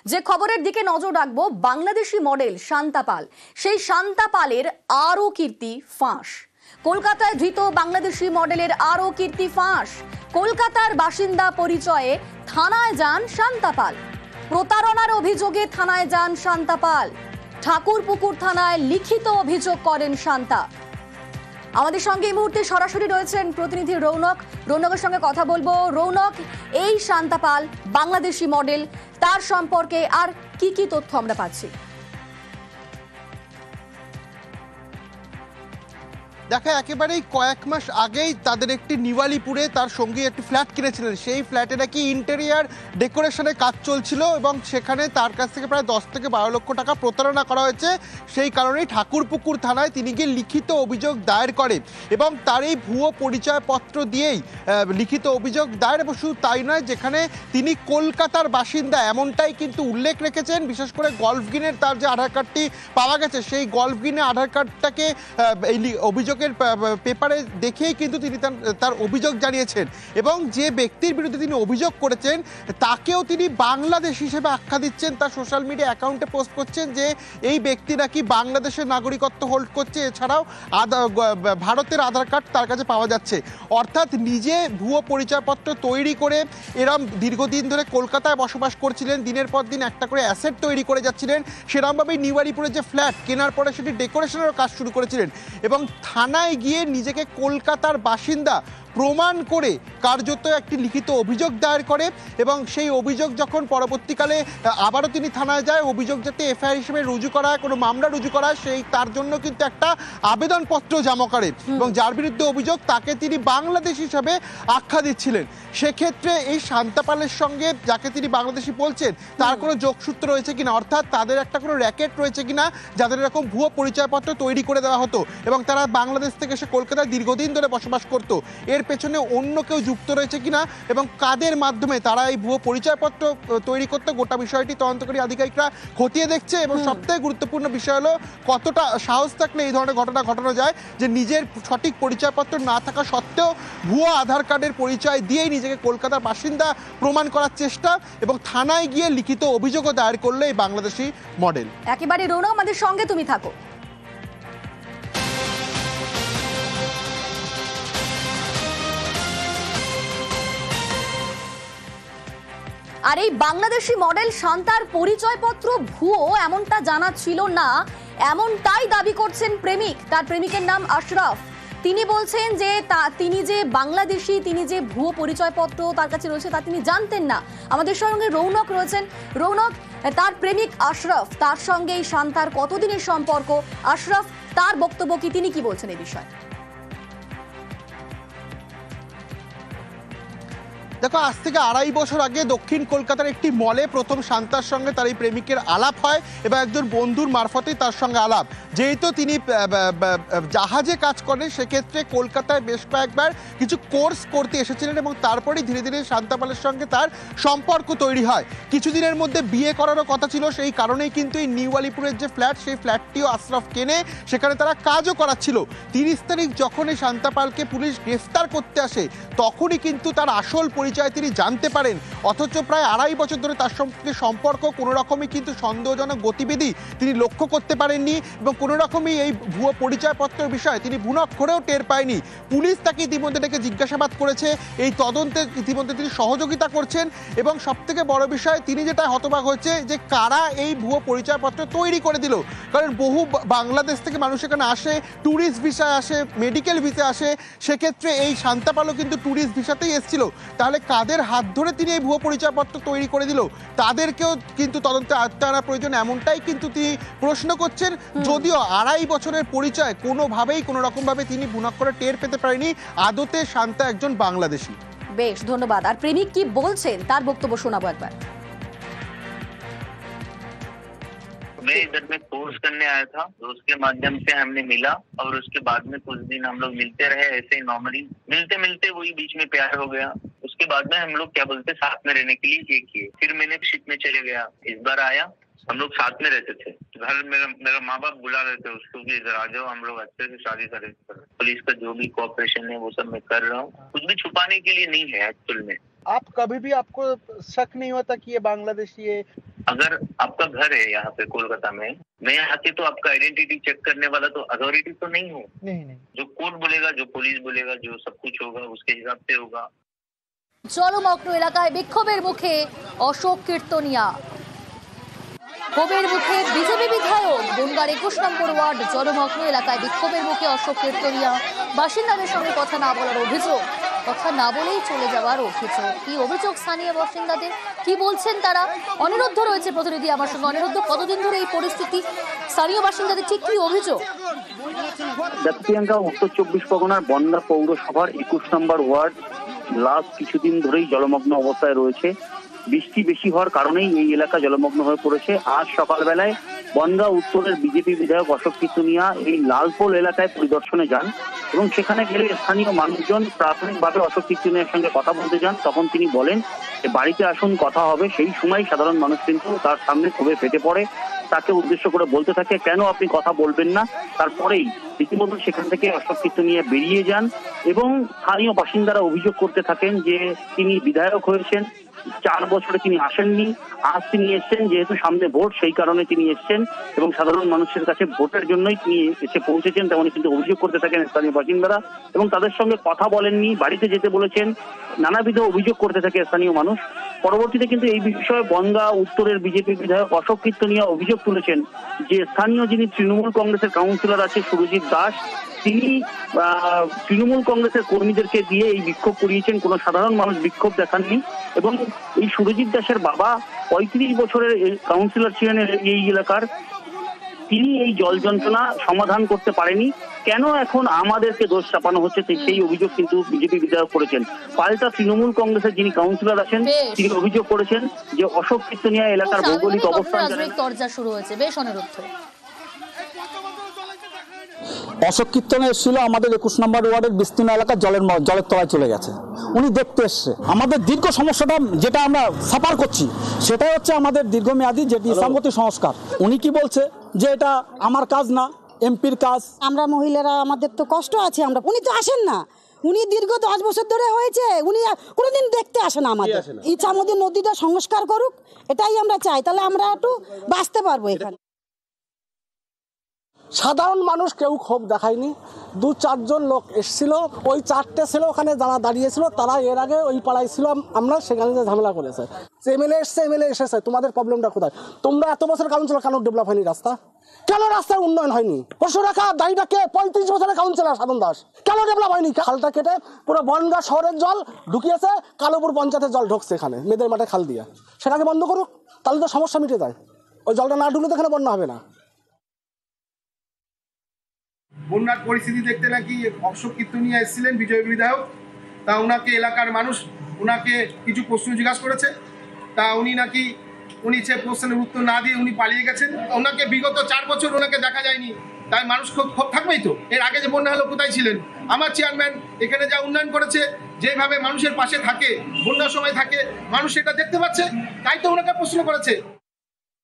যে খবরের দিকে নজর রাখবো, বাংলাদেশি মডেল শান্তা পাল, সেই শান্তা পালের আরও কীর্তি ফাঁস। কলকাতায় ধৃত বাংলাদেশি মডেলের আরও কীর্তি ফাঁস। কলকাতার বাসিন্দা পরিচয়ে থানায় যান শান্তা পাল। প্রতারণার অভিযোগে থানায় যান শান্তা পাল। ঠাকুরপুকুর থানায় লিখিত অভিযোগ করেন শান্তা। আমাদের সঙ্গে এই মুহূর্তে সরাসরি রয়েছেন প্রতিনিধি রৌনক। রৌনকের সঙ্গে কথা বলবো। রৌনক, এই শান্তা পাল বাংলাদেশি মডেল, তার সম্পর্কে আর কি কি তথ্য আমরা পাচ্ছি? দেখা একেবারেই কয়েক মাস আগেই তাদের একটি নিওয়ালিপুরে তার সঙ্গী একটি ফ্ল্যাট কিনেছিলেন। সেই ফ্ল্যাটে নাকি ইন্টেরিয়ার ডেকোরেশনের কাজ চলছিল এবং সেখানে তার কাছ থেকে প্রায় 10 থেকে 12 লক্ষ টাকা প্রতারণা করা হয়েছে। সেই কারণেই ঠাকুরপুকুর থানায় তিনি গিয়ে লিখিত অভিযোগ দায়ের করেন এবং তার এই ভুয়ো পরিচয়পত্র দিয়েই লিখিত অভিযোগ দায়ের। এবং শুধু তাই নয়, যেখানে তিনি কলকাতার বাসিন্দা এমনটাই কিন্তু উল্লেখ রেখেছেন। বিশেষ করে গল্ফগ্রিনের তার যে আধার কার্ডটি পাওয়া গেছে, সেই গল্ফগ্রিনের আধার কার্ডটাকে এই অভিযোগ পেপারে দেখেই কিন্তু তিনি তার অভিযোগ জানিয়েছেন এবং যে ব্যক্তির বিরুদ্ধে তিনি অভিযোগ করেছেন তাকেও তিনি বাংলাদেশ হিসেবে আখ্যা দিচ্ছেন। তার সোশ্যাল মিডিয়া অ্যাকাউন্টে পোস্ট করছেন যে এই ব্যক্তি নাকি বাংলাদেশের নাগরিকত্ব হোল্ড করছে, এছাড়াও ভারতের আধার কার্ড তার কাছে পাওয়া যাচ্ছে। অর্থাৎ নিজে ভুয়ো পরিচয়পত্র তৈরি করে এরম দীর্ঘদিন ধরে কলকাতায় বসবাস করছিলেন, দিনের পর দিন একটা করে অ্যাসেট তৈরি করে যাচ্ছিলেন। সেরকমভাবেই নিওয়ালিপুরে যে ফ্ল্যাট কেনার পরে সেটি ডেকোরেশনেরও কাজ শুরু করেছিলেন এবং থানায় গিয়ে নিজেকে কলকাতার বাসিন্দা প্রমাণ করে কার্যত একটি লিখিত অভিযোগ দায়ের করে এবং সেই অভিযোগ যখন পরবর্তীকালে আবারও তিনি থানায় যায়, অভিযোগ যাতে এফআইআর হিসেবে রুজু করা হয়, কোনো মামলা রুজু করা হয়, সেই তার জন্য কিন্তু একটা আবেদনপত্র জমা করে এবং যার বিরুদ্ধে অভিযোগ তাকে তিনি বাংলাদেশ হিসাবে আখ্যা দিচ্ছিলেন। সেক্ষেত্রে এই শান্তা পালের সঙ্গে যাকে তিনি বাংলাদেশি বলছেন তার কোনো যোগসূত্র রয়েছে কিনা, অর্থাৎ তাদের একটা কোনো র্যাকেট রয়েছে কিনা যাদের এরকম ভুয়ো পরিচয়পত্র তৈরি করে দেওয়া হতো এবং তারা বাংলাদেশ থেকে এসে কলকাতায় দীর্ঘদিন ধরে বসবাস করতো, এর পেছনে অন্য কেউ যুক্ত রয়েছে কিনা এবং কাদের মাধ্যমে তারা এই ভুয়ো পরিচয়পত্র তৈরি করতে, গোটা বিষয়টি তদন্তকারী আধিকারিকরা খতিয়ে দেখছে। এবং সবথেকে গুরুত্বপূর্ণ বিষয় হলো কতটা সাহস থাকলে এই ধরনের ঘটনা ঘটানো যায় যে নিজের সঠিক পরিচয়পত্র না থাকা সত্ত্বেও ভুয়ো আধার কার্ডের পরিচয় দিয়েই নিজেকে কলকাতার বাসিন্দা প্রমাণ করার চেষ্টা এবং থানায় গিয়ে লিখিত অভিযোগও দায়ের করলো এই বাংলাদেশি মডেল। একেবারে রৌনক, আমাদের সঙ্গে তুমি থাকো। আর এই বাংলাদেশি মডেল শান্তার পরিচয়পত্র ভুয়ো এমনটা জানা ছিল না, এমনটাই দাবি করছেন প্রেমিক। তার প্রেমিকের নাম আশরাফ। তিনি বলছেন যে তিনি যে বাংলাদেশি, তিনি যে ভুয়ো পরিচয়পত্র তার কাছে রয়েছে তা তিনি জানতেন না। আমাদের সঙ্গে রৌনক রয়েছেন। রৌনক, তার প্রেমিক আশরাফ, তার সঙ্গে এই শান্তার কতদিনের সম্পর্ক? আশরাফ তার বক্তব্য কি, তিনি কি বলছেন এই বিষয়ে? দেখো, আজ থেকে 2.5 বছর আগে দক্ষিণ কলকাতার একটি মলে প্রথম শান্তার সঙ্গে তার এই প্রেমিকের আলাপ হয় এবং একজন বন্ধুর মারফতেই তার সঙ্গে আলাপ। যেহেতু তিনি জাহাজে কাজ করেন, সেক্ষেত্রে কলকাতায় বেশ কয়েকবার কিছু কোর্স করতে এসেছিলেন এবং তারপরেই ধীরে ধীরে শান্তা পালের সঙ্গে তার সম্পর্ক তৈরি হয়। কিছুদিনের মধ্যে বিয়ে করারও কথা ছিল, সেই কারণেই কিন্তু এই নিওয়ালিপুরের যে ফ্ল্যাট, সেই ফ্ল্যাটটিও আশরাফ কেনে, সেখানে তারা কাজও করাচ্ছিল। 30 তারিখ যখন এই শান্তা পালকে পুলিশ গ্রেফতার করতে আসে তখনই কিন্তু তার আসল পরিচয় তিনি জানতে পারেন। অথচ প্রায় 2.5 বছর ধরে তার সঙ্গে সম্পর্ক, কোনো রকমই কিন্তু সন্দেহজনক গতিবিধি তিনি লক্ষ্য করতে পারেননি এবং কোনো রকমই এই ভুয়ো পরিচয়পত্রের বিষয়ে তিনি ভুনক্ষরেও টের পায়নি। পুলিশ তাকে ইতিমধ্যে ডেকে জিজ্ঞাসাবাদ করেছে, এই তদন্তে ইতিমধ্যে তিনি সহযোগিতা করছেন এবং সবথেকে বড় বিষয় তিনি যেটা হতবাক হচ্ছে যে কারা এই ভুয়ো পরিচয়পত্র তৈরি করে দিল। কারণ বহু বাংলাদেশ থেকে মানুষ এখানে আসে, ট্যুরিস্ট ভিসায় আসে, মেডিকেল ভিসায় আসে, সেক্ষেত্রে এই শান্তা পালও কিন্তু ট্যুরিস্ট ভিসাতেই এসেছিল। তাহলে কাদের হাত ধরে তিনি এই ভুয়ো পরিচয়পত্র তৈরি করে দিল, তাদেরকেও কিন্তু তদন্তে আয়ত্তে আনা প্রয়োজন, এমনটাই কিন্তু তিনি প্রশ্ন করছেন। যদিও 2.5 বছরের পরিচয় কোনোভাবেই কোনো রকমভাবে তিনি ভুনক্ষরে টের পেতে পারেনি আদতে শান্তা একজন বাংলাদেশি। বেশ, ধন্যবাদ। আর প্রেমিক কি বলছেন তার বক্তব্য শোনাবো একবার। मैं इधर में कोर्स करने आया था, तो उसके माध्यम से हमने मिला और उसके बाद में कुछ दिन हम लोग मिलते रहे, ऐसे ही नॉर्मली मिलते मिलते वही बीच में प्यार हो गया। उसके बाद में हम लोग क्या बोलते साथ में रहने के लिए ये किए। फिर मैंने शिप में चले गया, इस बार आया, हम लोग साथ में रहते थे। घर मेरा माँ बाप बुला रहे थे उसको कि इधर आ जाओ, हम लोग अच्छे से शादी करें। पुलिस का जो भी कोऑपरेशन है वो सब मैं कर रहा हूँ, कुछ भी छुपाने के लिए नहीं है एक्चुअल में। आप कभी भी आपको शक नहीं होता कि ये बांग्लादेशी है? अगर आपका घर है यहाँ पे कोलकाता में, मैं आके तो आपका आइडेंटिटी चेक करने वाला तो अथॉरिटी तो नहीं हूँ। नहीं। जो कोर्ट बोलेगा, जो पुलिस बोलेगा, जो सब कुछ होगा उसके हिसाब से होगा। জলমগ্ন এলাকায় বিক্ষোভের মুখে অশোক কীর্তনিয়া। ক্ষোভের মুখে বিজেপি বিধায়ক, বনগাঁর 21 নম্বর ওয়ার্ড জলমগ্ন এলাকায় বিক্ষোভের মুখে অশোক কীর্তনিয়া। বাসিন্দাদের সঙ্গে কথা না বলার অভিযোগ, কথা না বলেই চলে যাওয়ার অভিযোগ। কি অভিযোগ স্থানীয় বাসিন্দাদের, কি বলছেন তারা? অনিরুদ্ধ রয়েছে প্রতিনিধি আমার সঙ্গে। অনিরুদ্ধ, কতদিন ধরে এই পরিস্থিতি, স্থানীয় বাসিন্দাদের ঠিক কি অভিযোগ? প্রিয়াঙ্কা, উত্তর 24 পরগনার বনগাঁ পৌরসভার 21 নম্বর ওয়ার্ড লাস্ট কিছুদিন ধরেই জলমগ্ন অবস্থায় রয়েছে। বৃষ্টি বেশি হওয়ার কারণেই এই এলাকা জলমগ্ন হয়ে পড়েছে। আজ সকালবেলায় বনগাঁ উত্তরের বিজেপি বিধায়ক অশোক কীর্তনিয়া এই লালপোল এলাকায় পরিদর্শনে যান এবং সেখানে গেলে স্থানীয় মানুষজন প্রাথমিকভাবে অশোক কীর্তনিয়ার সঙ্গে কথা বলতে যান। তখন তিনি বলেন যে বাড়িতে আসুন, কথা হবে। সেই সময় সাধারণ মানুষ কিন্তু তার সামনে ক্ষোভে ফেটে পড়ে, তাকে উদ্দেশ্য করে বলতে থাকে কেন আপনি কথা বলবেন না। তারপরেই রীতিমতো সেখান থেকে অশোক কীর্তনিয়া বেরিয়ে যান এবং স্থানীয় বাসিন্দারা অভিযোগ করতে থাকেন যে তিনি বিধায়ক হয়েছেন, 4 বছরে তিনি আসেননি, আজ তিনি এসছেন যেহেতু সামনে ভোট, সেই কারণে তিনি এসছেন এবং সাধারণ মানুষের কাছে ভোটের জন্যই তিনি এসে পৌঁছেছেন, তেমনই কিন্তু অভিযোগ করতে থাকেন স্থানীয় বাসিন্দারা এবং তাদের সঙ্গে কথা বলেননি, বাড়িতে যেতে বলেছেন, নানাবিধ অভিযোগ করতে থাকে স্থানীয় মানুষ। পরবর্তীতে কিন্তু এই বিষয়ে বনগাঁ উত্তরের বিজেপি বিধায়ক অশোক কীর্তনিয়া অভিযোগ তুলেছেন যে স্থানীয় যিনি তৃণমূল কংগ্রেসের কাউন্সিলর আছে সুরজিৎ দাস, তিনি তৃণমূল কংগ্রেসের কর্মীদেরকে দিয়ে এই বিক্ষোভ করিয়েছেন, কোনো সাধারণ মানুষ বিক্ষোভ দেখাননি। এবং এই সুরজিৎ দাসের বাবা 35 বছরের কাউন্সিলর ছিলেন এই এলাকার, তিনি এই জল যন্ত্রণা সমাধান করতে পারেনি। কেন এখন আমাদেরকে দোষ চাপানো হচ্ছে, সেই অভিযোগ কিন্তু বিজেপি বিধায়ক করেছেন। পাল্টা তৃণমূল কংগ্রেসের যিনি কাউন্সিলর আছেন তিনি অভিযোগ করেছেন যে অশোক কীর্তনিয়া এলাকার ভৌগোলিক অবস্থান চর্চা শুরু হয়েছে। বেশ অনিরুদ্ধ। অশোক কীর্তনে এসেছিল আমাদের 21 নম্বর ওয়ার্ডের বিস্তীর্ণ এলাকা জলের তলায় চলে গেছে। উনি দেখতে এসছে আমাদের দীর্ঘ সমস্যাটা যেটা আমরা সাফার করছি, সেটাই হচ্ছে আমাদের দীর্ঘমেয়াদী যেটি ইসলামপন্থী সংস্কার। উনি কি বলছে যে এটা আমার কাজ না, এমপির কাজ। আমরা মহিলারা আমাদের তো কষ্ট আছে, উনি তো আসেন না। উনি দীর্ঘ 10 বছর ধরে হয়েছে, উনি কোনোদিন দেখতে আসে না আমাদের। ইচ্ছামতি নদীটা সংস্কার করুক, এটাই আমরা চাই, তাহলে আমরা একটু বাঁচতে পারবো এখানে। সাধারণ মানুষ কেউ ক্ষোভ দেখায়নি, 2-4 জন লোক এসেছিল, ওই 4টে ছেলে ওখানে যারা দাঁড়িয়েছিল তারা এর আগে ওই পাড়ায় ছিল, আমরা সেখানে যে ঝামেলা করেছে। এমএলএ এসেছে, তোমাদের প্রবলেমটা কোথায়? তোমরা এত বছর কাউন্সিলর, কেন ডেভেলপ হয়নি রাস্তা? কেন রাস্তার উন্নয়ন হয়নি? প্রশ্ন রাখা দায়ীটা কে? 35 বছরের কাউন্সিলর সাধন দাস, কেন ডেভেলপ হয়নি? খালটা কেটে পুরো বনগাঁ শহরের জল ঢুকিয়েছে, কালোপুর পঞ্চায়েতের জল ঢুকছে এখানে মেয়েদের মাঠে খাল দিয়ে। সেটাকে বন্ধ করুক, তাহলে তো সমস্যা মিটে যায়। ওই জলটা না ঢুকলে তো এখানে বন্যা হবে না। বন্যার পরিস্থিতি দেখতে নাকি অশোক কীর্তনিয়া এসেছিলেন বিজেপি বিধায়ক। তা ওনাকে এলাকার মানুষ ওনাকে কিছু প্রশ্ন জিজ্ঞাসা করেছে, তা উনি সে প্রশ্নের উত্তর না দিয়ে উনি পালিয়ে গেছেন। ওনাকে বিগত 4 বছর ওনাকে দেখা যায়নি, তাই মানুষ ক্ষোভ থাকবেই তো। এর আগে যে বন্যা হলো কোথায় ছিলেন? আমার চেয়ারম্যান এখানে যা উন্নয়ন করেছে, যেভাবে মানুষের পাশে থাকে, বন্যার সময় থাকে, মানুষ সেটা দেখতে পাচ্ছে, তাই তো ওনাকে প্রশ্ন করেছে।